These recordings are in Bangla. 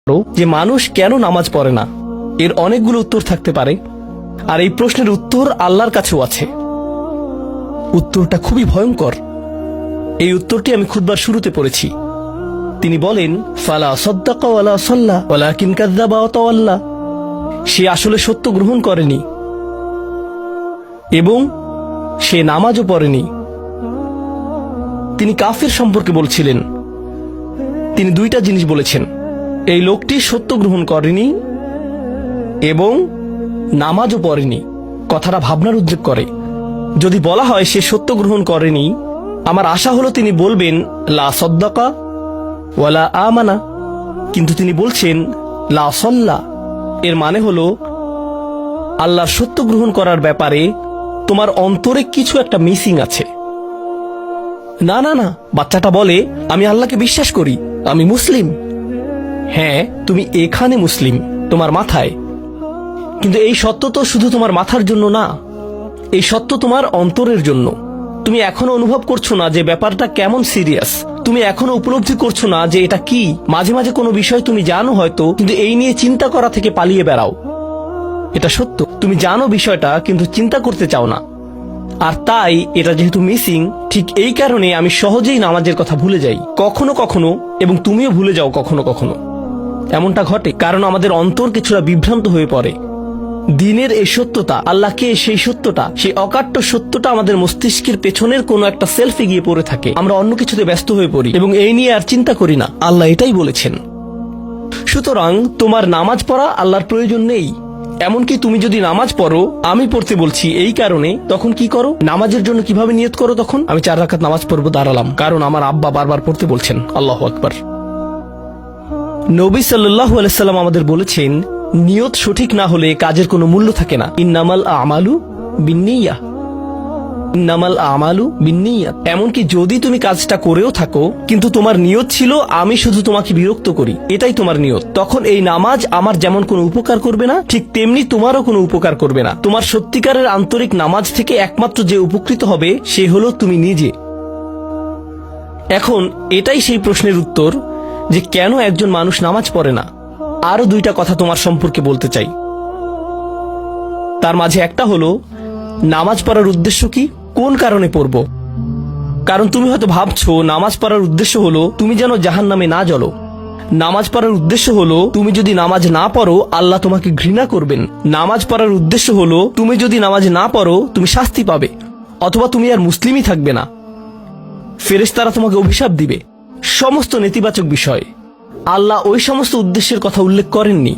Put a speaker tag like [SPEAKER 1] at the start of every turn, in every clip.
[SPEAKER 1] যে মানুষ কেন নামাজ পড়ে না, এর অনেকগুলো উত্তর থাকতে পারে, আর এই প্রশ্নের উত্তর আল্লাহর কাছেও আছে। উত্তরটা খুবই ভয়ঙ্কর। এই উত্তরটি আমি খুতবার শুরুতে পড়েছি। তিনি বলেন, ফালা সাদ্দাকা ওয়ালা সাল্লা ওয়ালাকিন কাযযাবা ওয়া তাওয়াল্লা। সে আসলে সত্য গ্রহণ করেনি এবং সে নামাজও পড়েনি। তিনি কাফের সম্পর্কে বলছিলেন। তিনি দুইটা জিনিস বলেছেন, এই লোকটি সত্য গ্রহণ করেনি এবং নামাজও পড়েনি। কথাটা ভাবনার উদ্রেক করে। যদি বলা হয় সে সত্য গ্রহণ করেনি, আমার আশা হলো তিনি বলবেন লা সাদ্দাকা ওয়ালা আমানা, কিন্তু তিনি বলছেন লা সাল্লা। এর মানে হলো আল্লাহর সত্য গ্রহণ করার ব্যাপারে তোমার অন্তরে কিছু একটা মিসিং আছে। না না না, বাচ্চাটা বলে আমি আল্লাহকে বিশ্বাস করি, আমি মুসলিম। হ্যাঁ, তুমি এখানে মুসলিম, তোমার মাথায়। কিন্তু এই সত্য তো শুধু তোমার মাথার জন্য না, এই সত্য তোমার অন্তরের জন্য। তুমি এখনো অনুভব করছো না যে ব্যাপারটা কেমন সিরিয়াস। তুমি এখনো উপলব্ধি করছো না যে এটা কি। মাঝে মাঝে কোনো বিষয় তুমি জানো হয়তো, কিন্তু এই নিয়ে চিন্তা করা থেকে পালিয়ে বেড়াও। এটা সত্য, তুমি জানো বিষয়টা কিন্তু চিন্তা করতে চাও না। আর তাই এটা যেহেতু মিসিং, ঠিক এই কারণে আমি সহজেই নামাজের কথা ভুলে যাই কখনো কখনো, এবং তুমিও ভুলে যাও কখনো কখনো। এমনটা ঘটে কারণ আমাদের অন্তর কিছুটা বিভ্রান্ত হয়ে পড়ে। দিনের এই সত্যতা, আল্লাহকে সেই সত্যটা, সেই অকাট্য সত্যটা আমাদের মস্তিষ্কের পেছনের কোনো একটা সেলফে গিয়ে পড়ে থাকে। আমরা অন্য কিছুতে ব্যস্ত হয়ে পড়ি এবং এই নিয়ে আর চিন্তা করি না। আল্লাহ এটাই বলেছেন। সুতরাং তোমার নামাজ পড়া আল্লাহর প্রয়োজন নেই। এমনকি তুমি যদি নামাজ পড়ো, আমি পড়তে বলছি এই কারণে, তখন কি করো? নামাজের জন্য কিভাবে নিয়ত করো? তখন আমি 4 রাকাত নামাজ পড়বো, দাঁড়ালাম, কারণ আমার আব্বা বারবার পড়তে বলছেন। আল্লাহু আকবার। নবী সাল্লাল্লাহু আলাইহি সাল্লাম আমাদের বলেছেন, নিয়ত সঠিক না হলে কাজের কোনো মূল্য থাকে না। ইন্নামাল আমালু বিন্নিয়াহ, ইন্নামাল আমালু বিন্নিয়াত। এমনকি যদি তুমি কাজটা করেও থাকো কিন্তু তোমার নিয়ত ছিল আমি শুধু তোমাকে বিরক্ত করি, এটাই তোমার নিয়ত, তখন এই নামাজ আমার যেমন কোনো উপকার করবে না, ঠিক তেমনি তোমারও কোনো উপকার করবে না। তোমার সত্যিকারের আন্তরিক নামাজ থেকে একমাত্র যে উপকৃত হবে সে হলো তুমি নিজে। এখন এটাই সেই প্রশ্নের উত্তর যে কেন একজন মানুষ নামাজ পড়ে না। আরো 2টা কথা তোমার সম্পর্কে বলতে চাই। তার মাঝে একটা হলো নামাজ পড়ার উদ্দেশ্য কি, কোন কারণে পড়ব। কারণ তুমি হয়তো ভাবছো নামাজ পড়ার উদ্দেশ্য হলো তুমি যেন জাহান্নামে না জ্বলো। নামাজ পড়ার উদ্দেশ্য হলো তুমি যদি নামাজ না পড়ো আল্লাহ তোমাকে ঘৃণা করবেন। নামাজ পড়ার উদ্দেশ্য হলো তুমি যদি নামাজ না পড়ো তুমি শাস্তি পাবে, অথবা তুমি আর মুসলিমই থাকবে না, ফেরেশতারা তোমাকে অভিশাপ দিবে। সমস্ত নেতিবাচক বিষয়। আল্লাহ ওই সমস্ত উদ্দেশ্যের কথা উল্লেখ করেননি।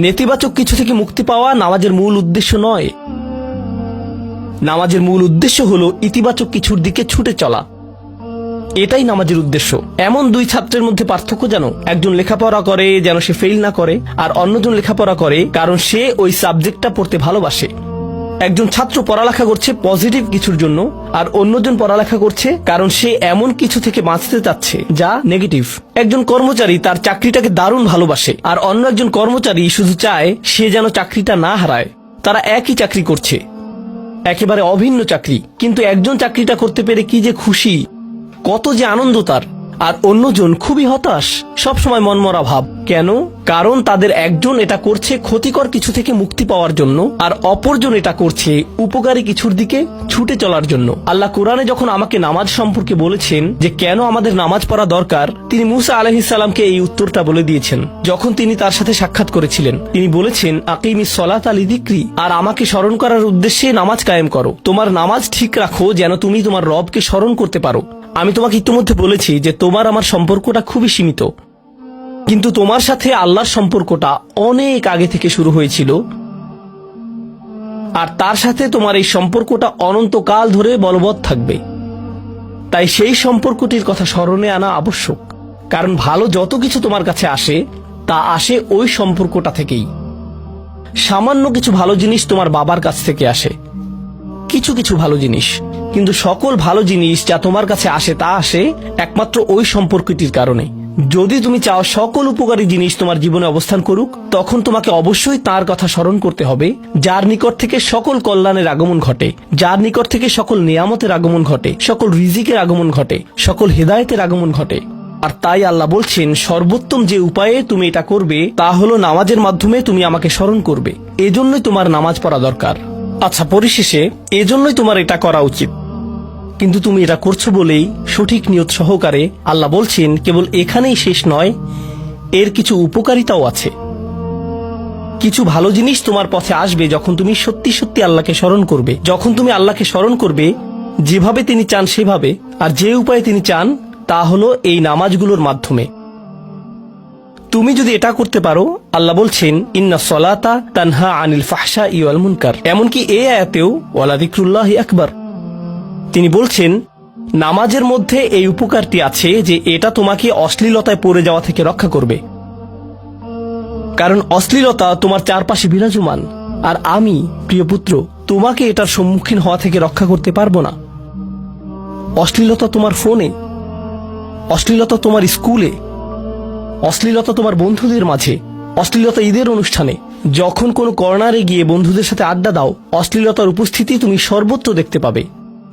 [SPEAKER 1] নেতিবাচক কিছু থেকে মুক্তি পাওয়া নামাজের মূল উদ্দেশ্য নয়। নামাজের মূল উদ্দেশ্য হলো ইতিবাচক কিছুর দিকে ছুটে চলা, এটাই নামাজের উদ্দেশ্য। এমন 2 ছাত্রের মধ্যে পার্থক্য যেন একজন লেখাপড়া করে যেন সে ফেল না করে, আর অন্যজন লেখাপড়া করে কারণ সে ওই সাবজেক্টটা পড়তে ভালোবাসে। একজন ছাত্র পড়ালেখা করছে পজিটিভ কিছুর জন্য, আর অন্যজন পড়ালেখা করছে কারণ সে এমন কিছু থেকে বাঁচতে চাচ্ছে যা নেগেটিভ। একজন কর্মচারী তার চাকরিটাকে দারুণ ভালোবাসে, আর অন্য একজন কর্মচারী শুধু চায় সে যেন চাকরিটা না হারায়। তারা একই চাকরি করছে, একেবারে অভিন্ন চাকরি, কিন্তু একজন চাকরিটা করতে পেরে কি যে খুশি, কত যে আনন্দ তার, আর অন্যজন খুবই হতাশ, সবসময় মনমরা ভাব। কেন? কারণ তাদের একজন এটা করছে ক্ষতিকর কিছু থেকে মুক্তি পাওয়ার জন্য, আর অপরজন এটা করছে উপকারী কিছুর দিকে ছুটে চলার জন্য। আল্লাহ কোরআনে যখন আমাকে নামাজ সম্পর্কে বলেছেন যে কেন আমাদের নামাজ পড়া দরকার, তিনি মুসা আলাইহিস সালামকে এই উত্তরটা বলে দিয়েছেন। যখন তিনি তার সাথে সাক্ষাৎ করেছিলেন তিনি বলেছেন, আকিমিস সলাতা লিযিকরি, আর আমাকে স্মরণ করার উদ্দেশ্যে নামাজ কায়েম করো। তোমার নামাজ ঠিক রাখো যেন তুমি তোমার রবকে স্মরণ করতে পারো। আমি তোমাকে ইতিমধ্যে বলেছি যে তোমার আমার সম্পর্কটা খুবই সীমিত, কিন্তু তোমার সাথে আল্লাহর সম্পর্কটা অনেক আগে থেকে শুরু হয়েছিল, আর তার সাথে তোমার এই সম্পর্কটা অনন্তকাল ধরে বলবৎ থাকবে। তাই সেই সম্পর্কটির কথা স্মরণে আনা আবশ্যক, কারণ ভালো যত কিছু তোমার কাছে আসে তা আসে ওই সম্পর্কটা থেকেই। সামান্য কিছু ভালো জিনিস তোমার বাবার কাছ থেকে আসে, কিছু কিছু ভালো জিনিস, কিন্তু সকল ভালো জিনিস যা তোমার কাছে আসে তা আসে একমাত্র ওই সম্পর্কটির কারণে। যদি তুমি চাও সকল উপকারী জিনিস তোমার জীবনে অবস্থান করুক, তখন তোমাকে অবশ্যই তার কথা স্মরণ করতে হবে যার নিকট থেকে সকল কল্যাণের আগমন ঘটে, যার নিকট থেকে সকল নিয়ামতের আগমন ঘটে, সকল রিজিকের আগমন ঘটে, সকল হেদায়েতের আগমন ঘটে। আর তাই আল্লাহ বলছেন সর্বোত্তম যে উপায়ে তুমি এটা করবে তা হলো নামাজের মাধ্যমে তুমি আমাকে স্মরণ করবে। এজন্যই তোমার নামাজ পড়া দরকার। আচ্ছা, পরিশেষে এজন্যই তোমার এটা করা উচিত, কিন্তু তুমি এটা করছো বলেই সঠিক নিয়ত সহকারে আল্লাহ বলছেন কেবল এখানেই শেষ নয়, এর কিছু উপকারিতাও আছে। কিছু ভালো জিনিস তোমার পথে আসবে যখন তুমি সত্যি সত্যি আল্লাহকে স্মরণ করবে। যখন তুমি আল্লাহকে স্মরণ করবে যেভাবে তিনি চান সেভাবে, আর যে উপায়ে তিনি চান তা হলো এই নামাজগুলোর মাধ্যমে। তুমি যদি এটা করতে পারো, আল্লাহ বলছেন ইন্না সলাতা তানহা আনিল ফাহশাই ওয়াল মুনকার। এমনকি এই আয়াতেও ওয়ালা যিকরুল্লাহি আকবার, তিনি বলছেন নামাজের মধ্যে এই উপকারটি আছে যে এটা তোমাকে অশ্লীলতায় পড়ে যাওয়া থেকে রক্ষা করবে। কারণ অশ্লীলতা তোমার চারপাশে বিরাজমান, আর আমি প্রিয় পুত্র তোমাকে এটার সম্মুখীন হওয়া থেকে রক্ষা করতে পারবো না। অশ্লীলতা তোমার ফোনে, অশ্লীলতা তোমার স্কুলে, অশ্লীলতা তোমার বন্ধুদের মাঝে, অশ্লীলতা ঈদের অনুষ্ঠানে, যখন কোনো কর্নারে গিয়ে বন্ধুদের সাথে আড্ডা দাও, অশ্লীলতার উপস্থিতি তুমি সর্বত্র দেখতে পাবে।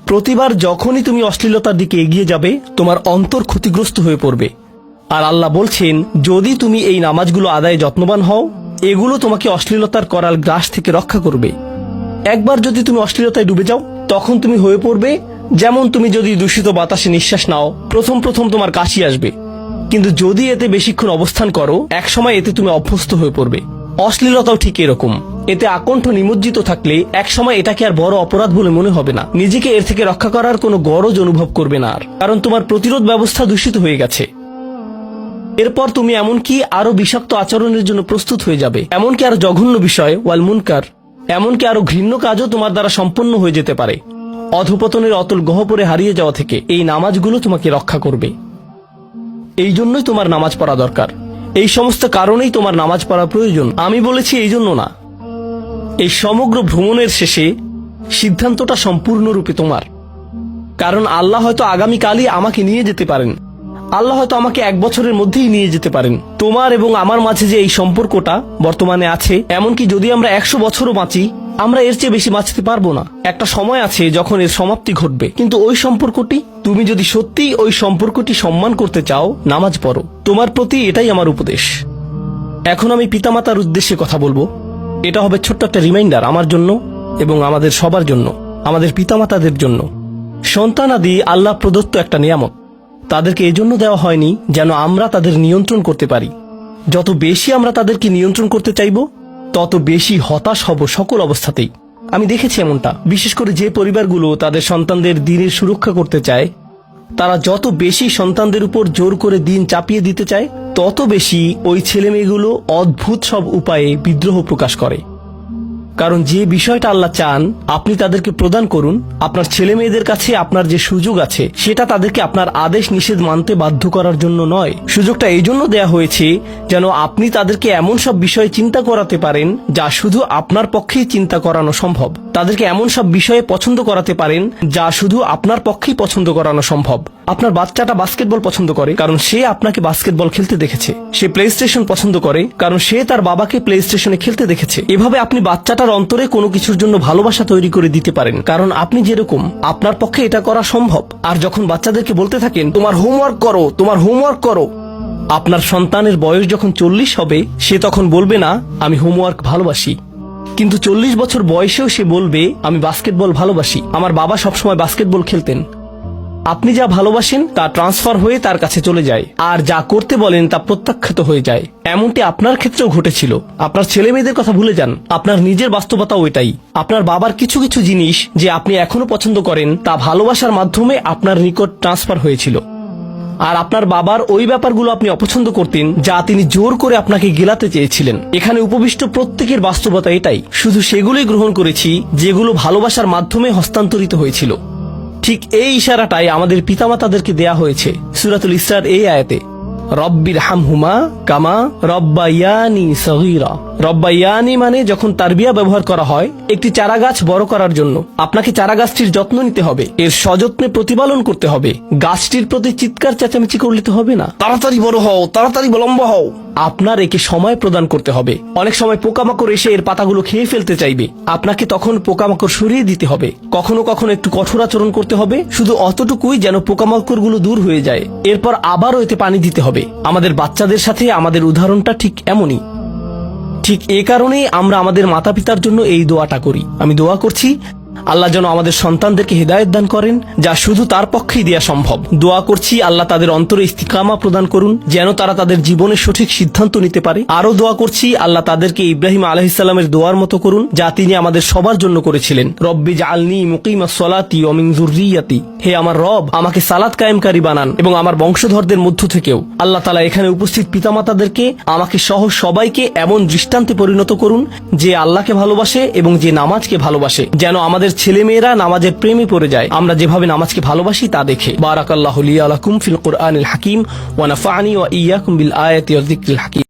[SPEAKER 1] প্রতিবার যখনই তুমি অশ্লীলতার দিকে এগিয়ে যাবে তোমার অন্তর ক্ষতিগ্রস্ত হয়ে পড়বে। আর আল্লাহ বলছেন যদি তুমি এই নামাজগুলো আদায়ে যত্নবান হও, এগুলো তোমাকে অশ্লীলতার করাল গ্রাস থেকে রক্ষা করবে। একবার যদি তুমি অশ্লীলতায় ডুবে যাও, তখন তুমি হয়ে পড়বে যেমন তুমি যদি দূষিত বাতাসে নিঃশ্বাস নাও, প্রথম তোমার কাশি আসবে, কিন্তু যদি এতে বেশিক্ষণ অবস্থান করো একসময় এতে তুমি অভ্যস্ত হয়ে পড়বে। অশ্লীলতাও ঠিক এরকম, এতে আকণ্ঠ নিমজ্জিত থাকলে একসময় এটাকে আর বড় অপরাধ বলে মনে হবে না, নিজেকে এর থেকে রক্ষা করার কোনো গরজ অনুভব করবে না আর, কারণ তোমার প্রতিরোধ ব্যবস্থা দূষিত হয়ে গেছে। এরপর তুমি এমনকি আরো বিষাক্ত আচরণের জন্য প্রস্তুত হয়ে যাবে, এমনকি আরো জঘন্য বিষয় ওয়াল মুনকার, এমনকি আরো ঘৃণ্য কাজও তোমার দ্বারা সম্পন্ন হয়ে যেতে পারে। অধপতনের অতল গহ্বরে হারিয়ে যাওয়া থেকে এই নামাজগুলো তোমাকে রক্ষা করবে। এই জন্যই তোমার নামাজ পড়া দরকার। এই সমস্ত কারণেই তোমার নামাজ পড়া প্রয়োজন। আমি বলেছি এই জন্য না। এই সমগ্র ভ্রমণের শেষে সিদ্ধান্তটা সম্পূর্ণরূপে তোমার। কারণ আল্লাহ হয়তো আগামীকালই আমাকে নিয়ে যেতে পারেন, আল্লাহ হয়তো আমাকে 1 বছরের মধ্যেই নিয়ে যেতে পারেন। তোমার এবং আমার মাঝে যে এই সম্পর্কটা বর্তমানে আছে, এমনকি যদি আমরা 100 বছরও বাঁচি, আমরা এর চেয়ে বেশি বাঁচতে পারবো না। একটা সময় আছে যখন এর সমাপ্তি ঘটবে, কিন্তু ওই সম্পর্কটি, তুমি যদি সত্যিই ওই সম্পর্কটি সম্মান করতে চাও, নামাজ পড়ো। তোমার প্রতি এটাই আমার উপদেশ। এখন আমি পিতামাতার উদ্দেশ্যে কথা বলবো। এটা হবে ছোট্ট একটা রিমাইন্ডার আমার জন্য এবং আমাদের সবার জন্য, আমাদের পিতামাতাদের জন্য। সন্তানাদি আল্লাহ প্রদত্ত একটা নিয়ামত। তাদেরকে এজন্য দেওয়া হয়নি যেন আমরা তাদের নিয়ন্ত্রণ করতে পারি। যত বেশি আমরা তাদেরকে নিয়ন্ত্রণ করতে চাইব, তত বেশি হতাশ হব সকল অবস্থাতেই। আমি দেখেছি এমনটা, বিশেষ করে যে পরিবারগুলো তাদের সন্তানদের দিনের সুরক্ষা করতে চায়, তারা যত বেশি সন্তানদের উপর জোর করে দিন চাপিয়ে দিতে চায়, তত বেশি ওই ছেলেমেয়েগুলো অদ্ভুত সব উপায়ে বিদ্রোহ প্রকাশ করে। কারণ যে বিষয়টা আল্লাহ চান আপনি তাদেরকে প্রদান করুন, আপনার ছেলে মেয়েদের কাছে আপনার যে সুযোগ আছে সেটা তাদেরকে আপনার আদেশ নিষেধ মানতে বাধ্য করার জন্য নয়। সুযোগটা এই জন্য দেয়া হয়েছে যেন আপনি তাদেরকে এমন সব বিষয়ে চিন্তা করাতে পারেন যা শুধু আপনার পক্ষেই চিন্তা করানো সম্ভব। তাদেরকে এমন সব বিষয়ে পছন্দ করাতে পারেন যা শুধু আপনার পক্ষেই পছন্দ করানো সম্ভব। আপনার বাচ্চাটা বাস্কেটবল পছন্দ করে কারণ সে আপনাকে বাস্কেটবল খেলতে দেখেছে। সে প্লে স্টেশন পছন্দ করে কারণ সে তার বাবাকে প্লে স্টেশনে খেলতে দেখেছে। এভাবে আপনি বাচ্চাটার অন্তরে কোনো কিছুর জন্য ভালোবাসা তৈরি করে দিতে পারেন, কারণ আপনি যেরকম আপনার পক্ষে এটা করা সম্ভব। আর যখন বাচ্চাদেরকে বলতে থাকেন তোমার হোমওয়ার্ক করো, তোমার হোমওয়ার্ক করো, আপনার সন্তানের বয়স যখন 40 হবে সে তখন বলবে না আমি হোমওয়ার্ক ভালোবাসি, কিন্তু 40 বছর বয়সেও সে বলবে আমি বাস্কেটবল ভালোবাসি, আমার বাবা সবসময় বাস্কেটবল খেলতেন। আপনি যা ভালোবাসেন তা ট্রান্সফার হয়ে তার কাছে চলে যায়, আর যা করতে বলেন তা প্রত্যাখ্যাত হয়ে যায়। এমনটি আপনার ক্ষেত্রেও ঘটেছিল। আপনার ছেলে মেয়েদের কথা ভুলে যান, আপনার নিজের বাস্তবতাও এটাই। আপনার বাবার কিছু কিছু জিনিস যে আপনি এখনো পছন্দ করেন তা ভালোবাসার মাধ্যমে আপনার নিকট ট্রান্সফার হয়েছিল, আর আপনার বাবার ওই ব্যাপারগুলো আপনি অপছন্দ করতেন যা তিনি জোর করে আপনাকে গেলাতে চেয়েছিলেন। এখানে উপবিষ্ট প্রত্যেকের বাস্তবতা এটাই, শুধু সেগুলোই গ্রহণ করেছি যেগুলো ভালোবাসার মাধ্যমে হস্তান্তরিত হয়েছিল। ঠিক এই ইশারাটাই আমাদের পিতামাতাদেরকে দেয়া হয়েছে সূরাতুল ইসরার এই আয়াতে, রব্বির হামহুমা কামা রব্বায়ানি সগীরা। রব্বাইয়ানি মানে যখন তারবিয়া ব্যবহার করা হয় একটি চারা গাছ বড় করার জন্য, আপনাকে চারা গাছটির যত্ন নিতে হবে, এর সযত্নে প্রতিপালন করতে হবে। গাছটির প্রতি চিৎকার চেঁচামেচি করলে তো হবে না, তাড়াতাড়ি বড় হও, তাড়াতাড়ি লম্বা হও। আপনার একে সময় প্রদান করতে হবে। অনেক সময় পোকামাকড় এসে এর পাতাগুলো খেয়ে ফেলতে চাইবে, আপনাকে তখন পোকামাকড় সরিয়ে দিতে হবে। কখনো কখনো একটু কঠোর আচরণ করতে হবে, শুধু অতটুকুই যেন পোকামাকড়গুলো দূর হয়ে যায়। এরপর আবারও এতে পানি দিতে হবে। আমাদের বাচ্চাদের সাথে আমাদের উদাহরণটা ঠিক এমনই। ঠিক এ কারণেই আমরা আমাদের মাতা পিতার জন্য এই দোয়াটা করি। আমি দোয়া করছি আল্লাহ যেন আমাদের সন্তানদেরকে হিদায়াত দান করেন, যা শুধু তার পক্ষেই দেয়া সম্ভব। দোয়া করছি আল্লাহ তাদের অন্তরে ইস্তিকামা প্রদান করুন, যেন তারা তাদের জীবনের সঠিক সিদ্ধান্ত নিতে পারে। আরো দোয়া করছি আল্লাহ তাদেরকে ইব্রাহিম আলাইহিস সালামের দোয়ার মতো করুন, যা তিনি আমাদের সবার জন্য করেছিলেন। রব্বি জাআলনি মুকিমাস সালাতি ওয়া মিন যুররিয়াতি, হে আমার রব, আমাকে সালাত কায়েমকারী বানান এবং আমার বংশধরদের মধ্য থেকেও। আল্লাহ তাআলা এখানে উপস্থিত পিতামাতাদেরকে, আমাকে সহ সবাইকে এমন দৃষ্টান্তে পরিণত করুন যে আল্লাহকে ভালোবাসে এবং যে নামাজকে ভালোবাসে, যেন আমাদের ছেলেমেয়েরা নামাজের প্রেমে পড়ে যায় আমরা যেভাবে নামাজকে ভালোবাসি তা দেখে। বারাকাল্লাহু লি ওয়া লাকুম ফিল কুরআনিল হাকিম ওয়া নাফা'নি ওয়া ইয়্যাকুম বিল আয়াতি ওয়াজ যিকরিল হাকিম।